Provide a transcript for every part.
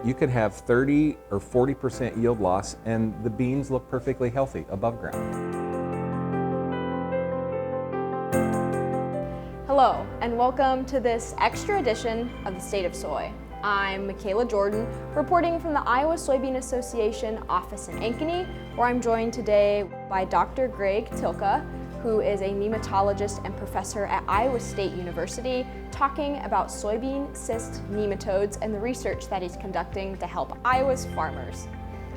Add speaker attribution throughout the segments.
Speaker 1: you could have 30 or 40% yield loss and the beans look perfectly healthy above ground.
Speaker 2: Hello, and welcome to this extra edition of the State of Soy. I'm Michaela Jordan, reporting from the Iowa Soybean Association office in Ankeny, where I'm joined today by Dr. Greg Tylka, who is a nematologist and professor at Iowa State University, talking about soybean cyst nematodes and the research that he's conducting to help Iowa's farmers.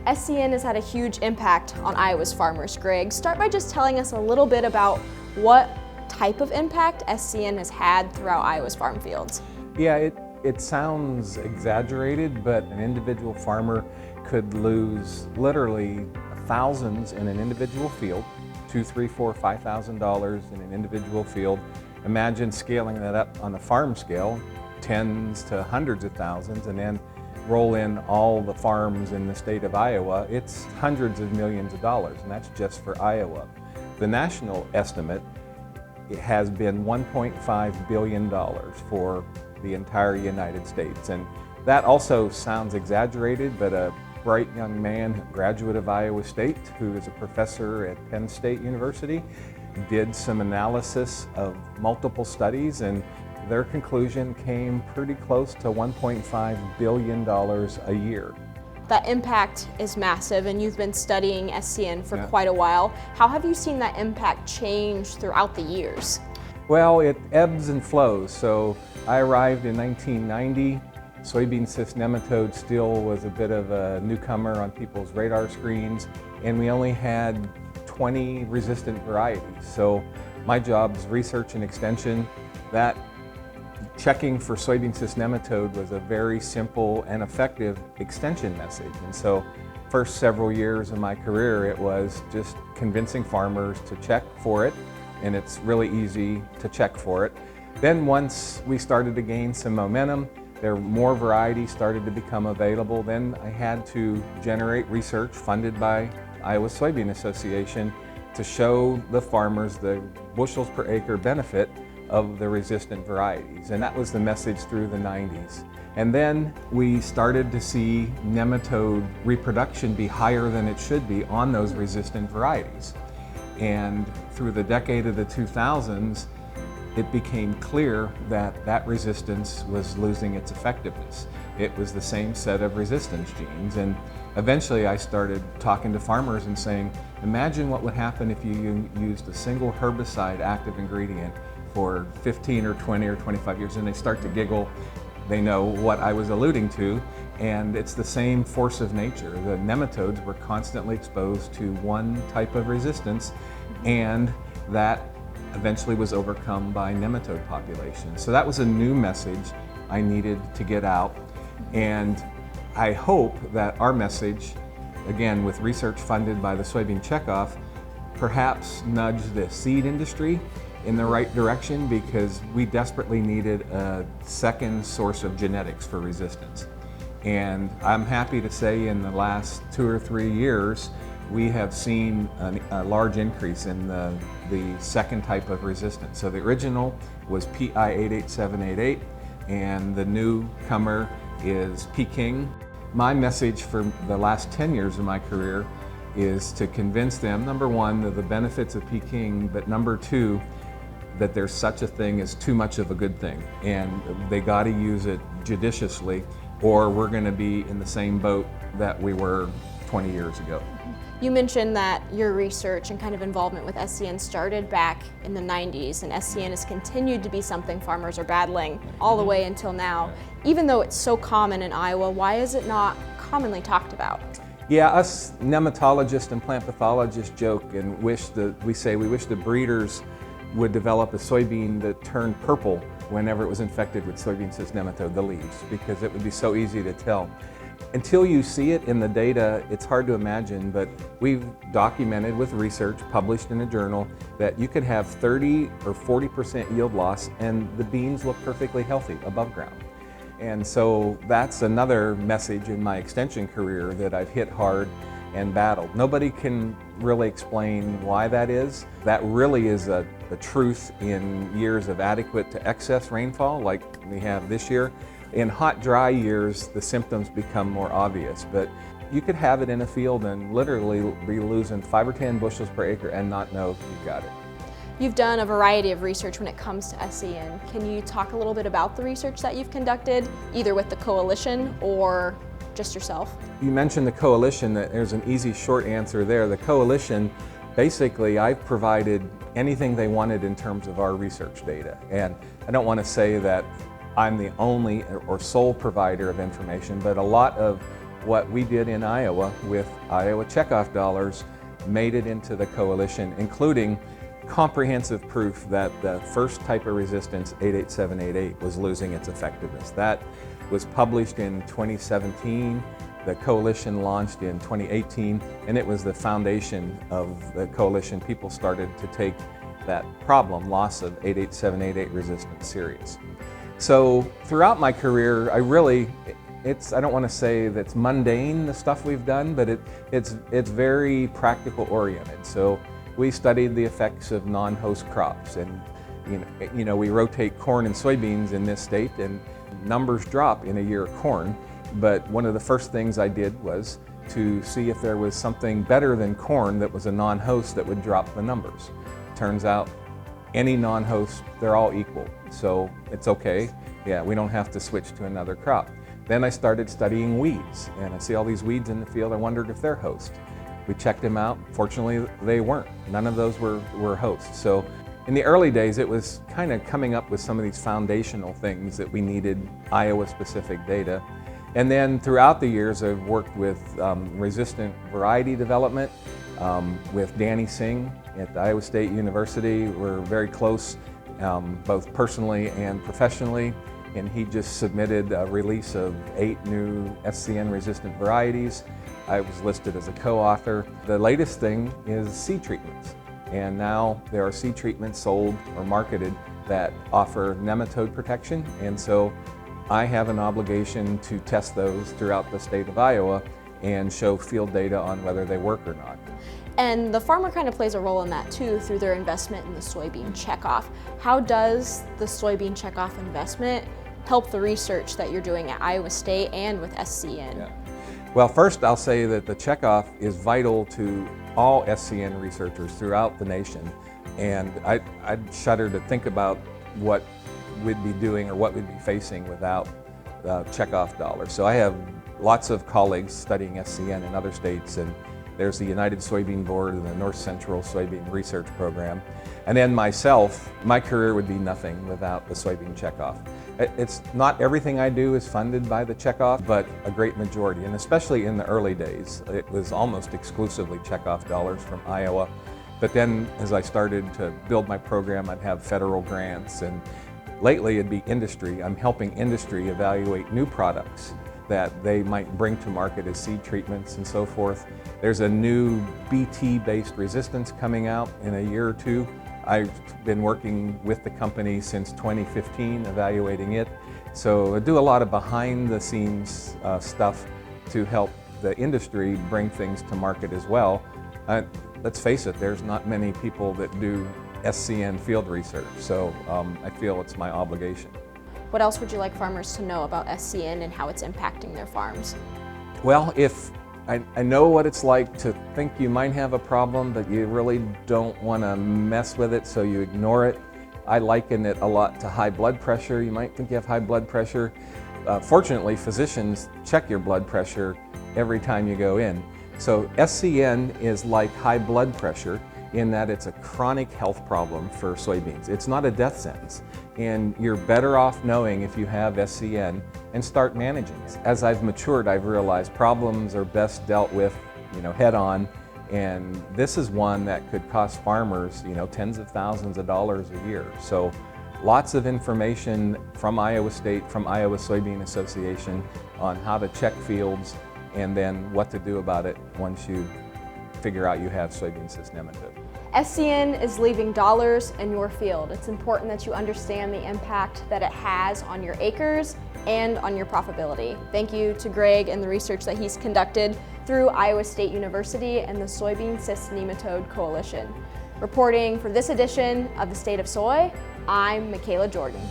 Speaker 2: SCN has had a huge impact on Iowa's farmers. Greg, start by just telling us a little bit about what type of impact SCN has had throughout Iowa's farm fields.
Speaker 1: Yeah, it sounds exaggerated, but an individual farmer could lose literally thousands in an individual field, $2,000, $3,000, $5,000 in an individual field. Imagine scaling that up on a farm scale, tens to hundreds of thousands, and then roll in all the farms in the state of Iowa. It's hundreds of millions of dollars, and that's just for Iowa. The national estimate has been $1.5 billion for the entire United States. And that also sounds exaggerated, but a bright young man, graduate of Iowa State, who is a professor at Penn State University, did some analysis of multiple studies, and their conclusion came pretty close to $1.5 billion a year.
Speaker 2: That impact is massive, and you've been studying SCN for quite a while. How have you seen that impact change throughout the years?
Speaker 1: Well, it ebbs and flows. So I arrived in 1990. Soybean cyst nematode still was a bit of a newcomer on people's radar screens, and we only had 20 resistant varieties. So my job is research and extension. That checking for soybean cyst nematode was a very simple and effective extension message. And so first several years of my career, it was just convincing farmers to check for it, and it's really easy to check for it. Then once we started to gain some momentum, more varieties started to become available. Then I had to generate research funded by Iowa Soybean Association to show the farmers the bushels per acre benefit of the resistant varieties. And that was the message through the 90s. And then we started to see nematode reproduction be higher than it should be on those resistant varieties. And through the decade of the 2000s, it became clear that that resistance was losing its effectiveness. It was the same set of resistance genes. And eventually I started talking to farmers and saying, imagine what would happen if you used a single herbicide active ingredient for 15 or 20 or 25 years. And they start to giggle. They know what I was alluding to. And it's the same force of nature. The nematodes were constantly exposed to one type of resistance, and that eventually was overcome by nematode populations. So that was a new message I needed to get out. And I hope that our message, again with research funded by the Soybean Checkoff, perhaps nudge the seed industry in the right direction, because we desperately needed a second source of genetics for resistance. And I'm happy to say in the last 2 or 3 years, we have seen a large increase in the second type of resistance. So the original was PI 88788, and the newcomer is Peking. My message for the last 10 years of my career is to convince them, number one, of the benefits of Peking, but number two, that there's such a thing as too much of a good thing, and they got to use it judiciously, or we're going to be in the same boat that we were 20 years ago.
Speaker 2: You mentioned that your research and kind of involvement with SCN started back in the 90s, and SCN has continued to be something farmers are battling all the way until now. Even though it's so common in Iowa, why is it not commonly talked about?
Speaker 1: Yeah, us nematologists and plant pathologists joke and we wish the breeders would develop a soybean that turned purple whenever it was infected with soybean cyst nematode, the leaves, because it would be so easy to tell. Until you see it in the data, it's hard to imagine, but we've documented with research published in a journal that you could have 30 or 40% yield loss and the beans look perfectly healthy above ground. And so that's another message in my extension career that I've hit hard and battled. Nobody can really explain why that is. That really is a truth in years of adequate to excess rainfall like we have this year, In hot, dry years, the symptoms become more obvious, but you could have it in a field and literally be losing 5 or 10 bushels per acre and not know you've got it.
Speaker 2: You've done a variety of research when it comes to SCN. Can you talk a little bit about the research that you've conducted, either with the coalition or just yourself?
Speaker 1: You mentioned the coalition. That there's an easy short answer there. The coalition, basically, I've provided anything they wanted in terms of our research data. And I don't want to say that I'm the only or sole provider of information, but a lot of what we did in Iowa with Iowa Checkoff dollars made it into the coalition, including comprehensive proof that the first type of resistance, 88788, was losing its effectiveness. That was published in 2017. The coalition launched in 2018, and it was the foundation of the coalition. People started to take that problem, loss of 88788 resistance, serious. So throughout my career, I don't want to say that's mundane, the stuff we've done, but it's very practical oriented. So we studied the effects of non-host crops, and we rotate corn and soybeans in this state, and numbers drop in a year of corn. But one of the first things I did was to see if there was something better than corn that was a non-host that would drop the numbers. Turns out any non-host, they're all equal, so it's okay. Yeah, we don't have to switch to another crop. Then I started studying weeds, and I see all these weeds in the field. I wondered if they're host. We checked them out. Fortunately, they weren't. None of those were hosts. So in the early days, it was kind of coming up with some of these foundational things that we needed Iowa-specific data. And then throughout the years, I've worked with resistant variety development with Danny Singh at Iowa State University. We're very close, both personally and professionally. And he just submitted a release of 8 new SCN-resistant varieties. I was listed as a co-author. The latest thing is seed treatments. And now there are seed treatments sold or marketed that offer nematode protection. And so I have an obligation to test those throughout the state of Iowa and show field data on whether they work or not.
Speaker 2: And the farmer kind of plays a role in that too through their investment in the soybean checkoff. How does the soybean checkoff investment help the research that you're doing at Iowa State and with SCN?
Speaker 1: Yeah. Well, first I'll say that the checkoff is vital to all SCN researchers throughout the nation. And I'd shudder to think about what we'd be doing or what we'd be facing without checkoff dollars. So I have lots of colleagues studying SCN in other states, and there's the United Soybean Board and the North Central Soybean Research Program. And then myself, my career would be nothing without the soybean checkoff. It's not everything I do is funded by the checkoff, but a great majority, and especially in the early days, it was almost exclusively checkoff dollars from Iowa. But then as I started to build my program, I'd have federal grants, and lately it'd be industry. I'm helping industry evaluate new products that they might bring to market as seed treatments and so forth. There's a new BT-based resistance coming out in a year or two. I've been working with the company since 2015, evaluating it. So I do a lot of behind-the-scenes stuff to help the industry bring things to market as well. Let's face it, there's not many people that do SCN field research, so I feel it's my obligation.
Speaker 2: What else would you like farmers to know about SCN and how it's impacting their farms?
Speaker 1: Well, if I know what it's like to think you might have a problem, but you really don't want to mess with it, so you ignore it. I liken it a lot to high blood pressure. You might think you have high blood pressure. Fortunately, physicians check your blood pressure every time you go in. So SCN is like high blood pressure in that it's a chronic health problem for soybeans. It's not a death sentence, and you're better off knowing if you have SCN and start managing it. As I've matured, I've realized problems are best dealt with, head on, and this is one that could cost farmers, tens of thousands of dollars a year. So lots of information from Iowa State, from Iowa Soybean Association on how to check fields and then what to do about it once you figure out you have soybean cyst nematode.
Speaker 2: SCN is leaving dollars in your field. It's important that you understand the impact that it has on your acres and on your profitability. Thank you to Greg and the research that he's conducted through Iowa State University and the Soybean Cyst Nematode Coalition. Reporting for this edition of The State of Soy, I'm Michaela Jordan.